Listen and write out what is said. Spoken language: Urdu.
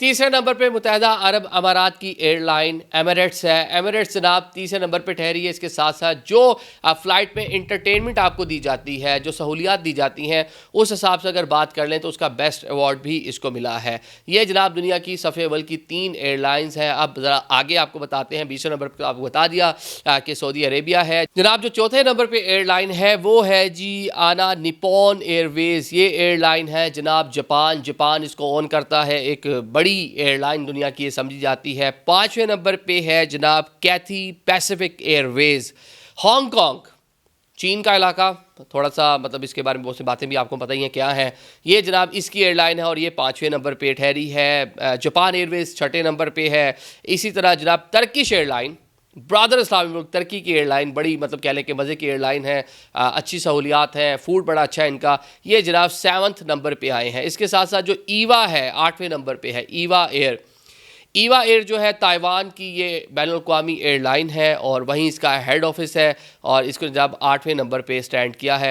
تیسرے نمبر پہ متحدہ عرب امارات کی ایئر لائن ایمریٹس ہے. ایمریٹس جناب تیسرے نمبر پہ ٹھہری ہے. اس کے ساتھ ساتھ جو فلائٹ میں انٹرٹینمنٹ آپ کو دی جاتی ہے, جو سہولیات دی جاتی ہیں, اس حساب سے اگر بات کر لیں تو اس کا بیسٹ ایوارڈ بھی اس کو ملا ہے. یہ جناب دنیا کی صفحے اول کی 3 ایئر لائنز ہیں. اب ذرا آگے آپ کو بتاتے ہیں. 20ویں نمبر پہ آپ کو بتا دیا کہ سعودی عربیہ ہے. جناب جو چوتھے نمبر پہ ایئر لائن ہے وہ ہے جی آنا نیپون ایئر ویز. یہ ایئر لائن ہے جناب جاپان اس کو اون کرتا ہے. ایک بڑی ایئر لائن دنیا کی یہ سمجھی جاتی ہے. 5ویں نمبر پہ ہے جناب کیتھی پیسیفک ایئر ویز. ہانگ کانگ چین کا علاقہ, تھوڑا سا مطلب اس کے بارے میں بہت سی باتیں بھی آپ کو پتہ ہی ہیں کیا ہیں. یہ جناب اس کی ایئر لائن ہے اور یہ 5ویں نمبر پہ ٹھہری ہے. جاپان ایئر ویز 6ٹھے نمبر پہ ہے. اسی طرح جناب ترکش ایئر لائن, برادر اسلامی ملک ترکی کی ایئر لائن, بڑی مطلب کہہ لیں کہ مزے کی ایئر لائن ہے, اچھی سہولیات ہیں, فوڈ بڑا اچھا ہے ان کا. یہ جناب 7 نمبر پہ آئے ہیں. اس کے ساتھ ساتھ جو ایوا ہے 8ویں نمبر پہ ہے. ایوا ایئر جو ہے تائیوان کی یہ بین الاقوامی ایئر لائن ہے اور وہیں اس کا ہیڈ آفس ہے اور اس کو جناب 8ویں نمبر پہ سٹینڈ کیا ہے.